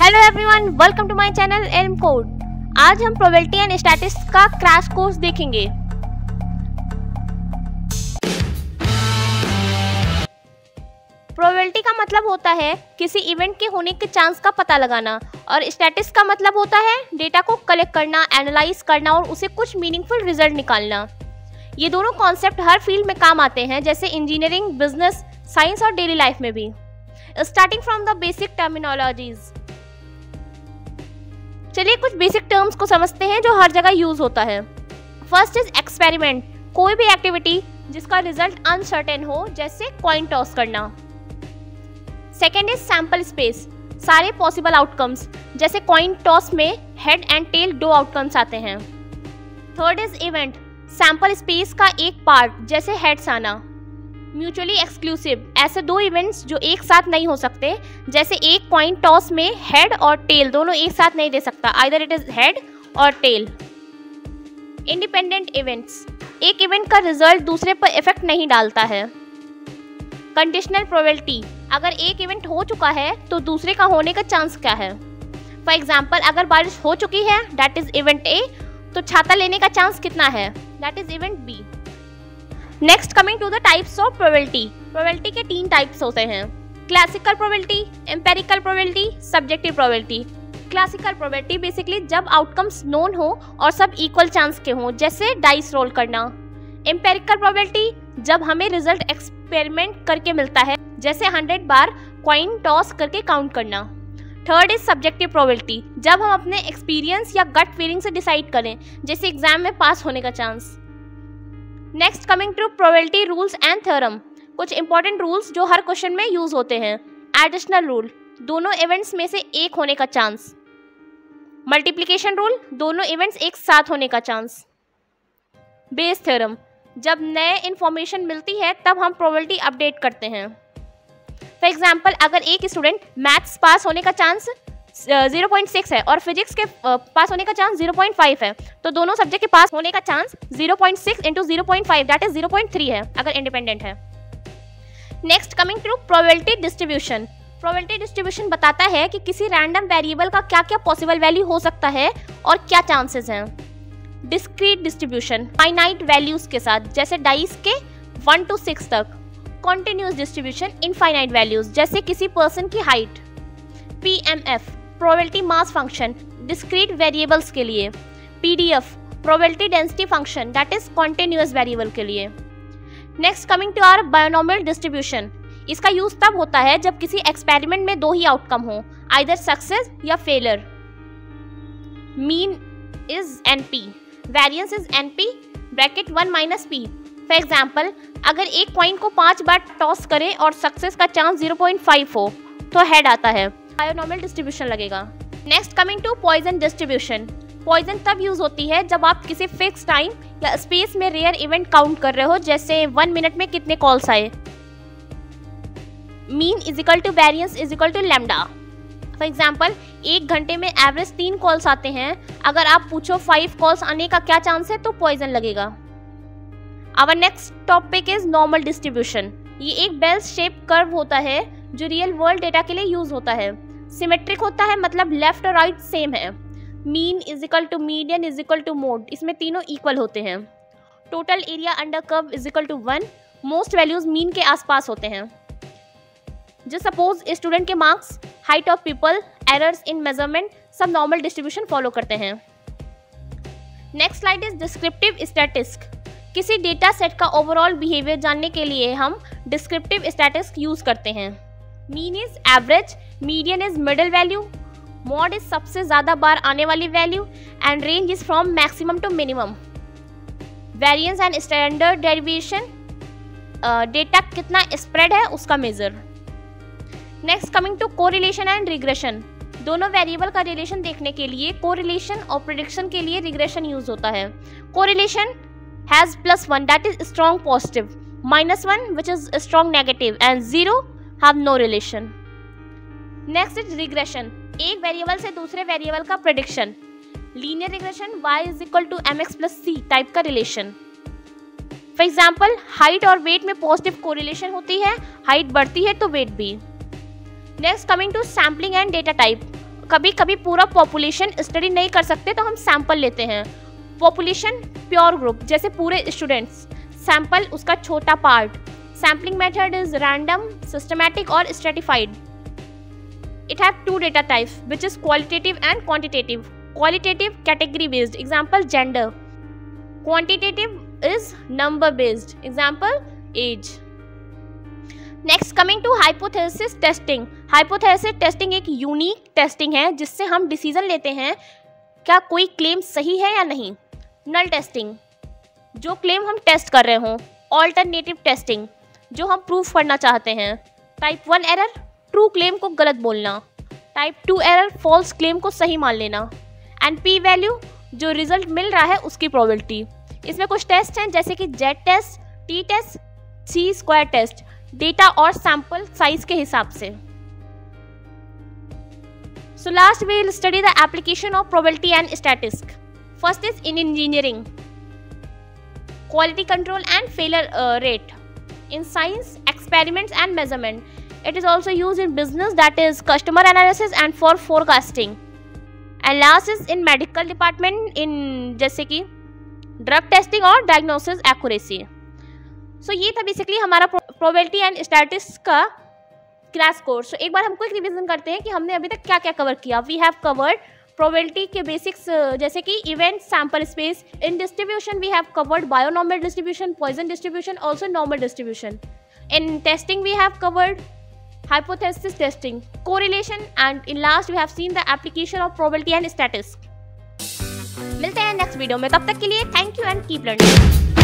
Hello everyone, welcome to my channel Elm Code. आज हम probability and statistics का crash course देखेंगे। Probability का मतलब होता है किसी इवेंट के होने के चांस का पता लगाना, और स्टैटिस्टिक्स का मतलब होता है डेटा को कलेक्ट करना, एनालाइज करना और उसे कुछ मीनिंगफुल रिजल्ट निकालना। ये दोनों कॉन्सेप्ट हर फील्ड में काम आते हैं, जैसे इंजीनियरिंग, बिजनेस, साइंस और डेली लाइफ में भी। Starting from the basic terminologies, चलिए कुछ बेसिक टर्म्स को समझते हैं जो हर जगह यूज होता है। फर्स्ट इज एक्सपेरिमेंट, कोई भी एक्टिविटी जिसका रिजल्ट अनसर्टेन हो, जैसे कॉइन टॉस करना। सेकेंड इज सैंपल स्पेस, सारे पॉसिबल आउटकम्स, जैसे कॉइन टॉस में हेड एंड टेल दो आउटकम्स आते हैं। Third is event, sample space का एक पार्ट, जैसे हेड्स आना। म्यूचुअली एक्सक्लूसिव, ऐसे दो इवेंट्स जो एक साथ नहीं हो सकते, जैसे एक कॉइन टॉस में हेड और टेल दोनों एक साथ नहीं दे सकता, आइदर इट इज हेड और टेल। इंडिपेंडेंट इवेंट्स, एक इवेंट का रिजल्ट दूसरे पर इफेक्ट नहीं डालता है। कंडीशनल प्रोबेबिलिटी, अगर एक इवेंट हो चुका है तो दूसरे का होने का चांस क्या है। फॉर एग्जाम्पल, अगर बारिश हो चुकी है, दैट इज इवेंट ए, तो छाता लेने का चांस कितना है, that is event B. Next coming to the types of probability. Probability के 3 टाइप्स होते हैं, classical probability, empirical probability, subjective probability. Classical probability basically जब आउटकम्स नोन हो और सब इक्वल चांस के हों, जैसे डाइस रोल करना। एम्पेरिकल प्रोबेबिलिटी जब हमें रिजल्ट एक्सपेरिमेंट करके मिलता है, जैसे 100 बार कॉइन टॉस करके काउंट करना। थर्ड इज सब्जेक्टिव प्रोबेबिलिटी, जब हम अपने एक्सपीरियंस या गट फीलिंग से डिसाइड करें, जैसे एग्जाम में पास होने का chance. Next coming to probability rules and theorem, कुछ इंपॉर्टेंट रूल्स जो हर क्वेश्चन में यूज होते हैं। एडिशनल रूल, दोनों इवेंट्स में से एक होने का चांस। मल्टीप्लिकेशन रूल, दोनों इवेंट्स एक साथ होने का चांस। बेस थ्योरम, जब नए इंफॉर्मेशन मिलती है तब हम प्रोबेबिलिटी अपडेट करते हैं। फॉर एग्जाम्पल, अगर एक स्टूडेंट मैथ्स पास होने का चांस 0.6 है और फिजिक्स के पास होने का चांस 0.5 है, तो दोनों सब्जेक्ट के पास होने का चांस 0.6 इंटू 0.5 दैट इज 0.3 है, अगर इंडिपेंडेंट है। Next coming to probability distribution. Probability distribution बताता है कि किसी रैंडम वेरिएबल का क्या क्या पॉसिबल वैल्यू हो सकता है और क्या चांसेस हैं। डिस्क्रीट डिस्ट्रीब्यूशन, फाइनाइट वैल्यूज के साथ, जैसे डाइस के 1 to 6 तक। कॉन्टिन्यूस डिस्ट्रीब्यूशन, इनफाइनाइट वैल्यूज, जैसे किसी पर्सन की height. PMF, probability mass function, discrete variables के लिए। PDF, probability density function, that is continuous variable के लिए। Next coming to our binomial distribution, इसका यूज तब होता है जब किसी एक्सपेरिमेंट में 2 ही आउटकम हो, आइदर सक्सेस या failure. Mean is NP, variance is NP bracket 1 - P। For example, अगर एक कॉइन को 5 बार टॉस करें और सक्सेस का चांस 0.5 हो, तो हेड आता है, बायनोमियल डिस्ट्रीब्यूशन लगेगा। Next coming to Poisson distribution. Poisson तब यूज होती है जब आप किसी फिक्स टाइम या स्पेस में रेयर इवेंट काउंट कर रहे हो, जैसे 1 मिनट में कितने कॉल्स आए। Mean is equal to variance is equal to lambda. For example, 1 घंटे में एवरेज 3 कॉल्स आते हैं, अगर आप पूछो 5 कॉल्स आने का क्या चांस है, तो पॉइजन लगेगा। Our next topic is normal distribution. ये एक बेल शेप कर्व होता है जो रियल वर्ल्ड डेटा के लिए यूज होता है। सिमेट्रिक होता है, मतलब लेफ्ट और राइट सेम है। Mean is equal to median is equal to mode, इसमें तीनों इक्वल होते हैं। Total area under curve is equal to 1, most values mean के आसपास होते हैं। जो सपोज स्टूडेंट के marks, height of people, errors in measurement, सब नॉर्मल डिस्ट्रीब्यूशन फॉलो करते हैं। Next slide is descriptive statistics. किसी डेटा सेट का ओवरऑल बिहेवियर जानने के लिए हम डिस्क्रिप्टिव स्टैटिस्टिक्स यूज करते हैं। Mean is average, median is middle value, mode is सबसे ज्यादा बार आने वाली value, and range is from maximum to minimum. Variance and standard deviation, data कितना स्प्रेड है उसका measure. Next coming to correlation and regression. दोनों वेरिएबल का रिलेशन देखने के लिए कोरिलेशन और प्रेडिक्शन के लिए रिग्रेशन यूज होता है। Correlation has +1 that is strong positive, -1 which is strong negative, and 0 have no relation. Next is regression, एक वेरिएबल से दूसरे वेरिएबल का prediction. Linear regression, y is equal to mx + c type का रिलेशन। For example, height और weight में positive correlation होती है, हाइट बढ़ती है तो वेट भी। Next coming to sampling and data type. कभी कभी पूरा पॉपुलेशन स्टडी नहीं कर सकते तो हम सैंपल लेते हैं। पॉपुलेशन प्योर ग्रुप जैसे पूरे स्टूडेंट्स, सैंपल उसका छोटा part. Sampling method is random, systematic और stratified. It have two data types which is qualitative and quantitative. Qualitative category based, example gender. Quantitative is number based, example age. Next coming to hypothesis testing. Hypothesis testing एक unique testing है जिससे हम decision लेते हैं क्या कोई claim सही है या नहीं। नल टेस्टिंग, जो क्लेम हम टेस्ट कर रहे हों। ऑल्टरनेटिव टेस्टिंग, जो हम प्रूफ करना चाहते हैं। टाइप 1 एरर, ट्रू क्लेम को गलत बोलना। टाइप 2 एरर, फॉल्स क्लेम को सही मान लेना। एंड पी वैल्यू, जो रिजल्ट मिल रहा है उसकी प्रोबेबिलिटी। इसमें कुछ टेस्ट हैं जैसे कि जेड टेस्ट, टी टेस्ट, सी स्क्वायर टेस्ट, डेटा और सैंपल साइज के हिसाब से। So last we will study the application of probability and statistics. First is in engineering, quality control and failure rate. In science, experiments and measurement. It is also used in business, that is customer analysis and for forecasting. And last is in medical department, in जैसे कि drug testing और diagnosis accuracy. So ये था basically हमारा probability and statistics का class course. एक बार हम quick revision करते हैं कि हमने अभी तक क्या क्या कवर किया। वी हैव कवर्ड प्रोबेबिलिटी के बेसिक्स जैसे कि event, sample space. In distribution we have covered binomial distribution, Poisson distribution, also normal distribution. In testing we have covered hypothesis testing, correlation, and in last we have seen the application of probability and statistics. मिलते हैं next video में, तब तक के लिए thank you and keep learning.